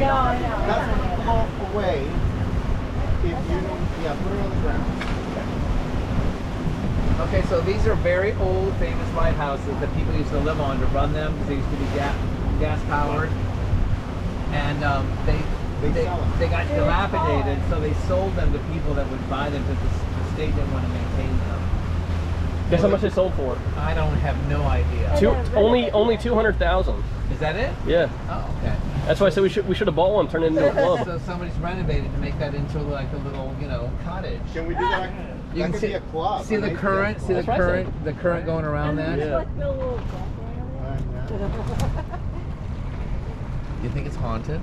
I know. That's going to flow away if you, yeah, put it on the ground. Okay, so these are very old, famous lighthouses that people used to live on to run them because they used to be gas powered, and they got dilapidated, so they sold them to people that would buy them because the state didn't want to maintain them. Guess how much they sold for? I don't have no idea. Only 200,000. Is that it? Yeah. Oh, okay. That's why I said we should have bought one, turned it into a club. So somebody's renovated to make that into like a little, cottage. Can we do that? You That can could see be a club. See the current. See the current. The current going around that. Yeah. You think it's haunted?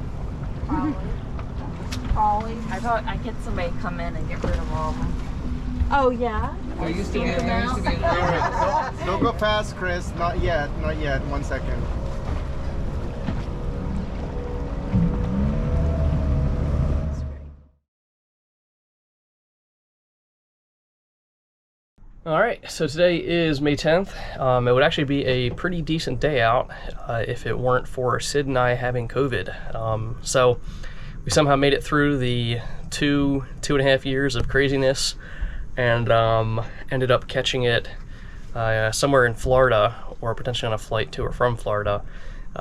Probably. I thought I'd get somebody to come in and get rid of all of them. Oh, yeah? There used to be. Don't go fast, Chris. Not yet. Not yet. 1 second. All right, so today is May 10th. It would actually be a pretty decent day out if it weren't for Sid and I having COVID. So we somehow made it through the two and a half years of craziness and ended up catching it somewhere in Florida, or potentially on a flight to or from Florida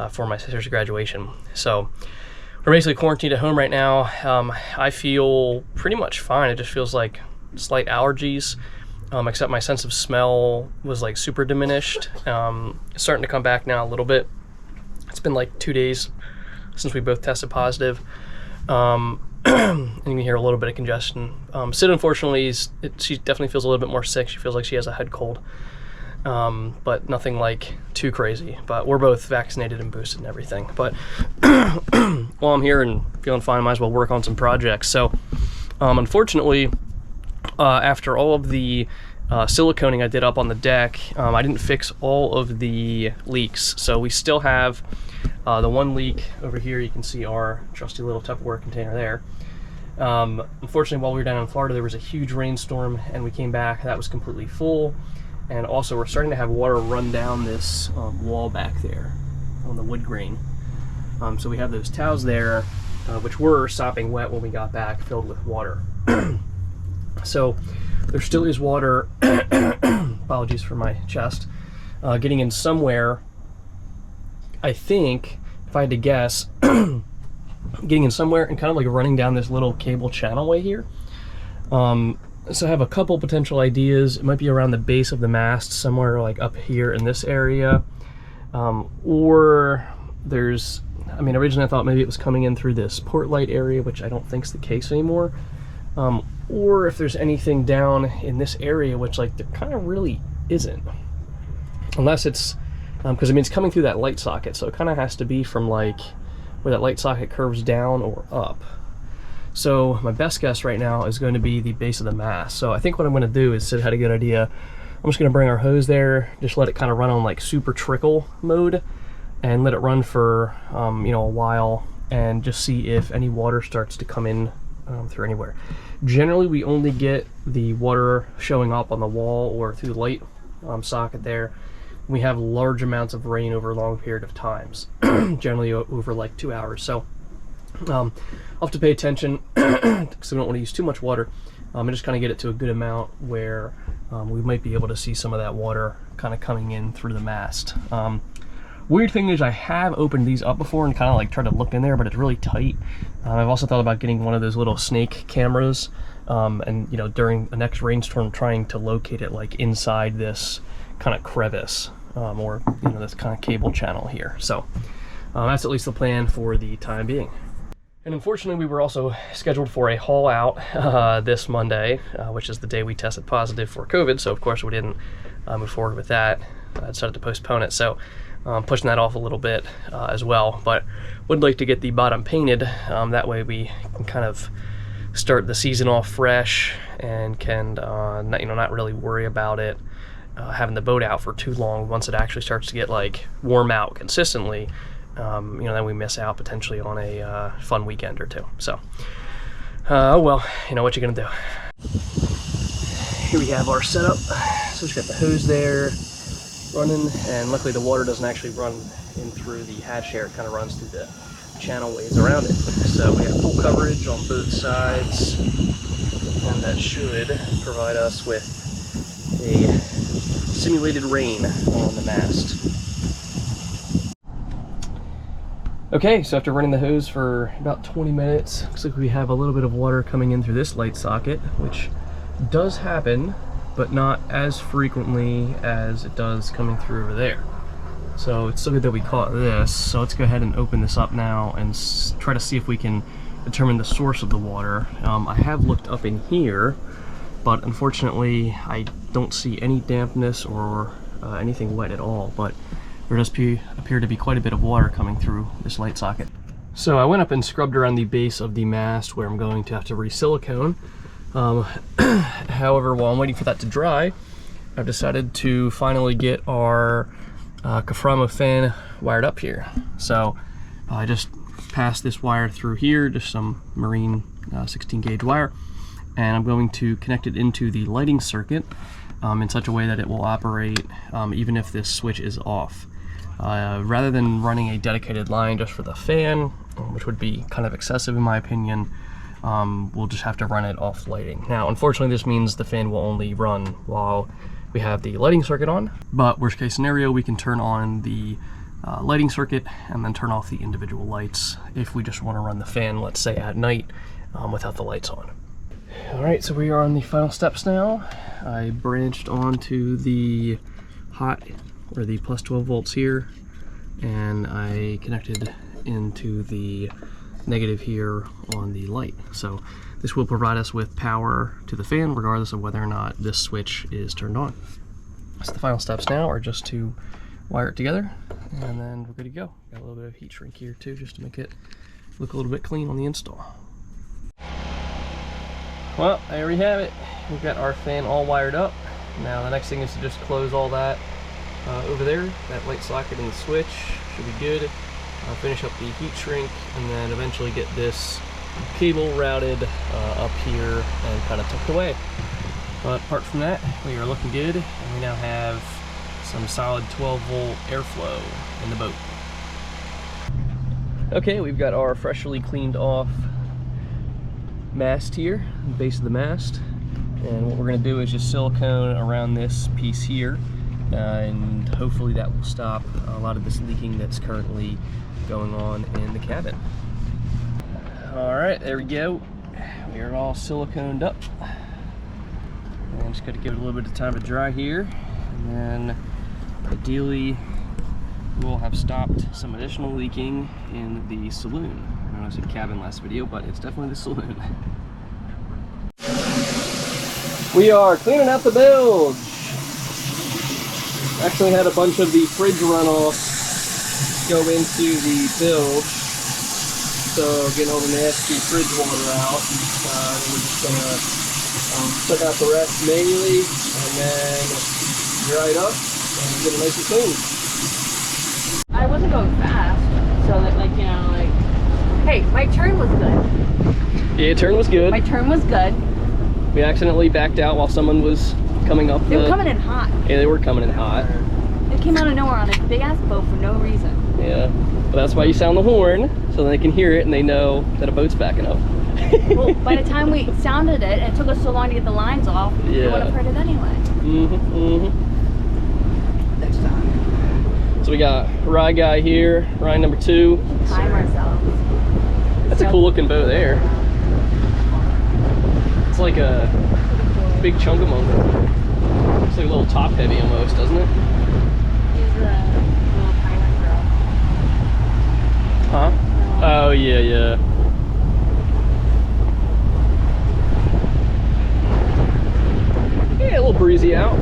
for my sister's graduation. So we're basically quarantined at home right now. I feel pretty much fine. It just feels like slight allergies. Except my sense of smell was like super diminished. It's starting to come back now a little bit. It's been like 2 days since we both tested positive. And you can hear a little bit of congestion. Sid, unfortunately, she definitely feels a little bit more sick. She feels like she has a head cold, but nothing like too crazy. But we're both vaccinated and boosted and everything. But while I'm here and feeling fine, I might as well work on some projects. So unfortunately, after all of the siliconing I did up on the deck, I didn't fix all of the leaks. So we still have the one leak over here. You can see our trusty little Tupperware container there. Unfortunately, while we were down in Florida, there was a huge rainstorm and we came back. That was completely full. And also we're starting to have water run down this wall back there on the wood grain. So we have those towels there, which were sopping wet when we got back, filled with water. So there still is water, apologies for my chest, getting in somewhere. I think, if I had to guess, getting in somewhere and kind of like running down this little cable channelway here. So I have a couple potential ideas. It might be around the base of the mast, somewhere like up here in this area. Or there's, I mean, originally I thought maybe it was coming in through this port light area, which I don't think is the case anymore. Or if there's anything down in this area, which like there kind of really isn't, unless it's because I mean it's coming through that light socket, so it kind of has to be from like where that light socket curves down or up. So my best guess right now is going to be the base of the mast. So I think what I'm going to do is, Sid had a good idea, I'm just going to bring our hose there, just let it kind of run on like super trickle mode and let it run for a while, and just see if any water starts to come in through anywhere. Generally we only get the water showing up on the wall or through the light socket there. We have large amounts of rain over a long period of times, generally over like 2 hours. So I'll have to pay attention because we don't want to use too much water, and just kind of get it to a good amount where we might be able to see some of that water kind of coming in through the mast. Weird thing is I have opened these up before and kind of like tried to look in there, but it's really tight. I've also thought about getting one of those little snake cameras and during the next rainstorm trying to locate it like inside this kind of crevice or this kind of cable channel here. So that's at least the plan for the time being. And unfortunately we were also scheduled for a haul out this Monday, which is the day we tested positive for COVID. So of course we didn't move forward with that. I decided to postpone it. So pushing that off a little bit as well, but would like to get the bottom painted. That way we can kind of start the season off fresh and can not really worry about it having the boat out for too long. Once it actually starts to get like warm out consistently, then we miss out potentially on a fun weekend or two. So oh well, what you're gonna do. Here we have our setup. So we've got the hose there running, and luckily the water doesn't actually run in through the hatch here. It kind of runs through the channelways around it. So we have full coverage on both sides, and that should provide us with a simulated rain on the mast. Okay, so after running the hose for about 20 minutes, looks like we have a little bit of water coming in through this light socket, which does happen, but not as frequently as it does coming through over there. So it's still good that we caught this. So let's go ahead and open this up now and try to see if we can determine the source of the water. I have looked up in here, but unfortunately I don't see any dampness or anything wet at all, but there does appear to be quite a bit of water coming through this light socket. So I went up and scrubbed around the base of the mast where I'm going to have to re-silicone. However, while I'm waiting for that to dry, I've decided to finally get our Caframo fan wired up here. So I just passed this wire through here, just some marine 16 gauge wire, and I'm going to connect it into the lighting circuit in such a way that it will operate even if this switch is off. Rather than running a dedicated line just for the fan, which would be kind of excessive in my opinion, we'll just have to run it off lighting. Now, unfortunately, this means the fan will only run while we have the lighting circuit on, but worst case scenario, we can turn on the lighting circuit and then turn off the individual lights if we just want to run the fan, let's say at night, without the lights on. All right, so we are on the final steps now. I branched onto the hot, or the plus 12 volts here, and I connected into the negative here on the light. So this will provide us with power to the fan regardless of whether or not this switch is turned on. So the final steps now are just to wire it together, and then we're good to go. Got a little bit of heat shrink here too, just to make it look a little bit clean on the install. Well, there we have it. We've got our fan all wired up. Now the next thing is to just close all that over there. That light socket and the switch should be good. I'll finish up the heat shrink and then eventually get this cable routed up here and kind of tucked away. But apart from that, we are looking good, and we now have some solid 12 volt airflow in the boat. Okay, we've got our freshly cleaned off mast here, the base of the mast, and what we're going to do is just silicone around this piece here, and hopefully that will stop a lot of this leaking that's currently going on in the cabin. All right, there we go. We are all siliconed up. And just got to give it a little bit of time to dry here, and then ideally we'll have stopped some additional leaking in the saloon. I know I said cabin last video, but it's definitely the saloon. We are cleaning out the bilge. Actually had a bunch of the fridge runoff go into the bilge, so getting all the nasty fridge water out. We're just gonna suck out the rest manually and then dry it up and get it nice and clean. I wasn't going fast, so that, like, you know, like, hey, my turn was good. Yeah, turn was good. My turn was good. We accidentally backed out while someone was coming up. They were coming in hot. Yeah, they were coming in hot. They came out of nowhere on a big ass boat for no reason. Yeah, but that's why you sound the horn, so they can hear it and they know that a boat's backing up. Well, by the time we sounded it, and it took us so long to get the lines off, we would have heard it anyway. Next time. So we got Rye Guy here, Rye number 2. Time ourselves. That's a cool looking boat there. It's like a big chunkamunk. It's like a little top heavy almost, doesn't it? He's a little pirate girl. Huh? Oh yeah, yeah. Yeah, a little breezy out.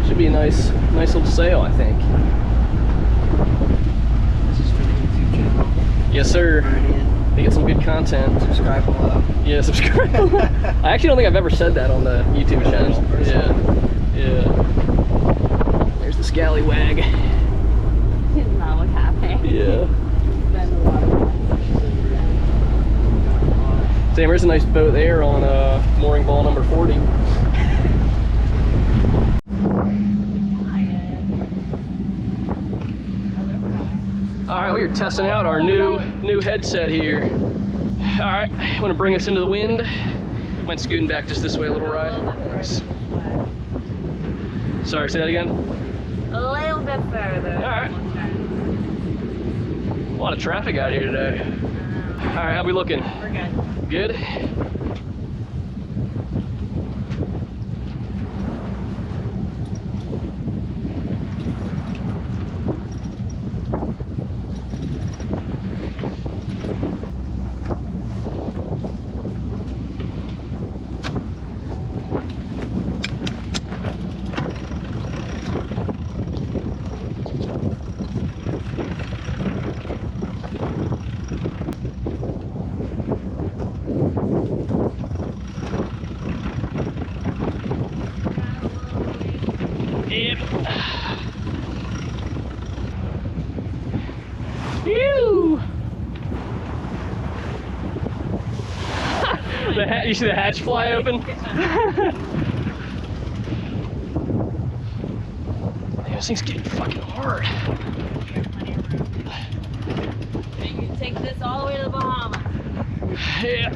Should be a nice little sail, I think. This is for the YouTube channel. Yes, sir. They get some good content. Subscribe below. Yeah, subscribe. I actually don't think I've ever said that on the YouTube channel. Yeah, yeah. There's the scallywag. He does not look happy. Yeah. Been a lot of Sam, there's a nice boat there on mooring ball number 40. All right, we are testing out our new headset here. All right, I'm gonna bring us into the wind. Might scooting back just this way a little, right? Nice. Sorry, say that again? A little bit further. All right. A lot of traffic out here today. All right, how we looking? We're good. Good? Yep. Ew. You see the hatch fly open? Man, this thing's getting fucking hard. And you can take this all the way to the Bahamas. Yeah.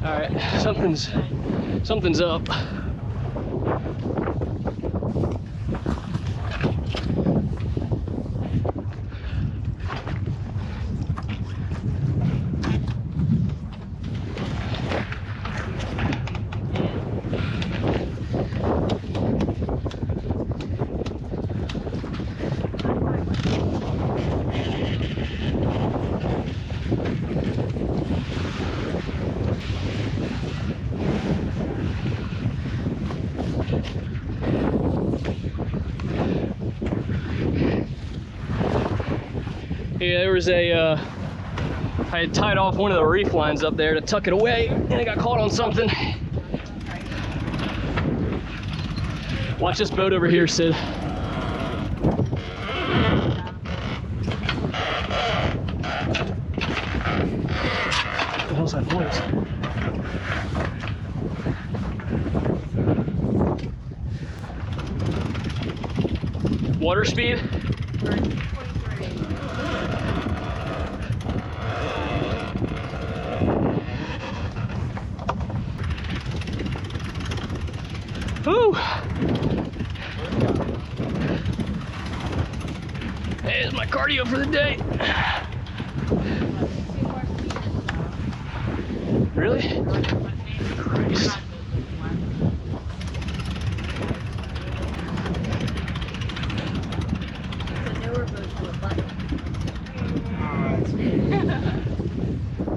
All right, something's up. Yeah, there was I had tied off one of the reef lines up there to tuck it away, and it got caught on something. Watch this boat over here, Sid. What the hell's that noise? Water speed? Woo! There's my cardio for the day. Really? Christ.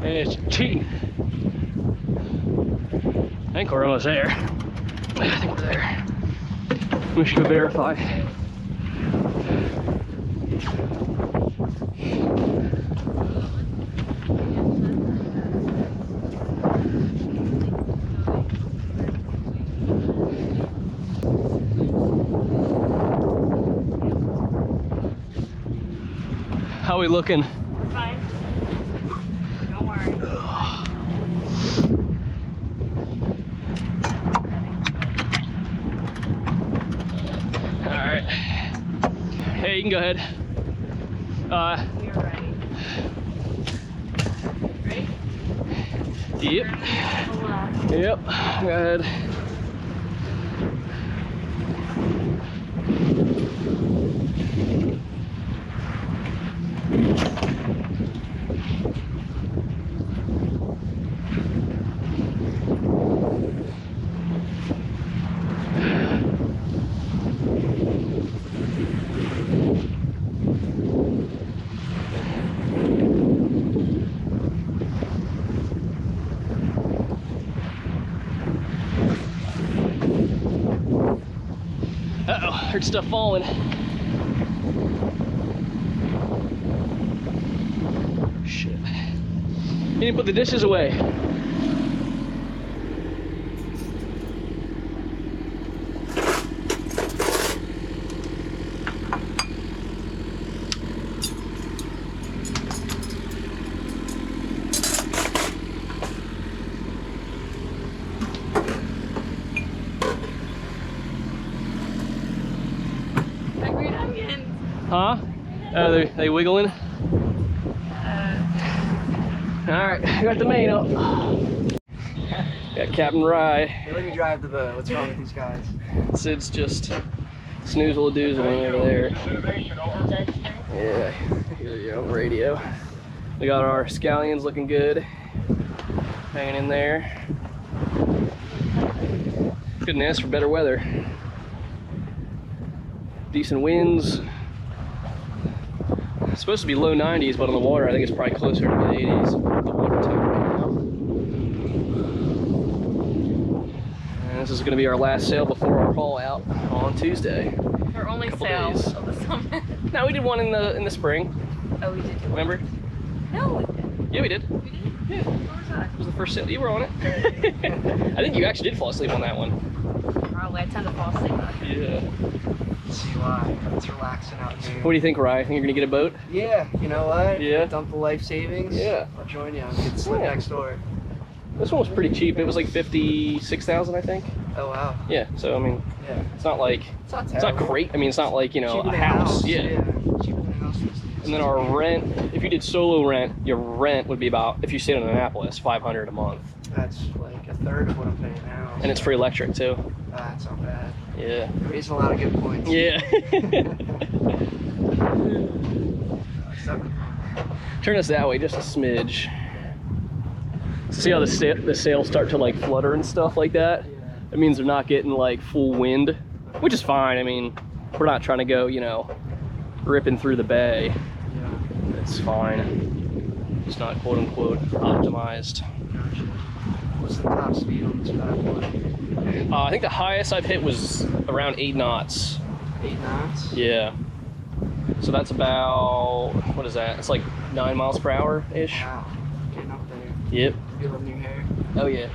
And it's cheating. I think we're almost there. I think we're there. We should go verify. How we looking? We're fine. Don't worry. Alright. Hey, you can go ahead. We are ready. Ready? Yep. Left. Yep. Go ahead. Uh-oh, heard stuff falling. Shit. You didn't put the dishes away. Huh? Oh, they wiggling? Alright, got the main up. Got Captain Rye. Hey, let me drive the boat. What's wrong with these guys? Sid's just snoozle-a-doozling over there. Yeah, here you go, radio. We got our scallions looking good. Hanging in there. Couldn't ask for better weather. Decent winds. It's supposed to be low 90s, but on the water I think it's probably closer to the 80s. The water temp right now. And this is going to be our last sail before our haul out on Tuesday. Our only Couple sail days. of the summer. No, we did one in the spring. Oh, we did. Remember? No, we didn't. Yeah, we did. We did? Yeah. What was that? It was the first sail. You were on it. I think you actually did fall asleep on that one. Probably. I tend to fall asleep on it. Yeah. Let's see why. It's relaxing out here. What do you think, Rye? Think you're gonna get a boat? Yeah, you know what? Yeah. Dump the life savings. Yeah. I'll join you. I'll get slip Yeah. next door. This one was pretty cheap. It was like 56,000, I think. Oh wow. Yeah. So I mean, Yeah. it's not like It's not it's not terrible. great. I mean, it's not like, you know, Cheaper a than house. Yeah. Cheaper than a house. And then our rent, if you did solo rent, your rent would be about, if you stayed in Annapolis, $500 a month, That's like a third of what I'm paying now. and it's free electric too. That's not bad. Yeah. You're raising a lot of good points. Yeah. So, Turn us that way just a smidge. See how the sails start to like flutter and stuff like that? It means they're not getting like full wind, which is fine. I mean, we're not trying to go, you know, ripping through the bay. yeah. It's fine. It's not quote unquote optimized. Gotcha. What's the top speed on this bad boy? I think the highest I've hit was around 8 knots. 8 knots? Yeah. So that's about, what is that? It's like 9 miles per hour ish. Wow. Getting up there. Yep. You love new hair. Oh yeah.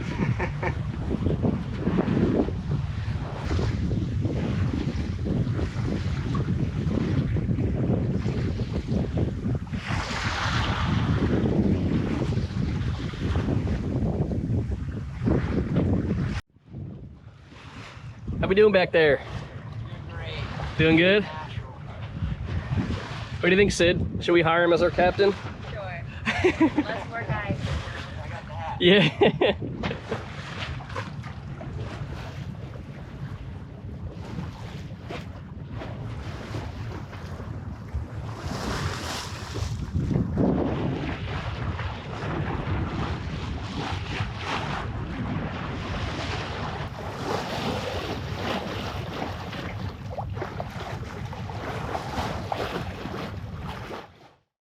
How we doing back there? Great. Doing good? What do you think, Sid? Should we hire him as our captain? Sure. Less more guys. Yeah.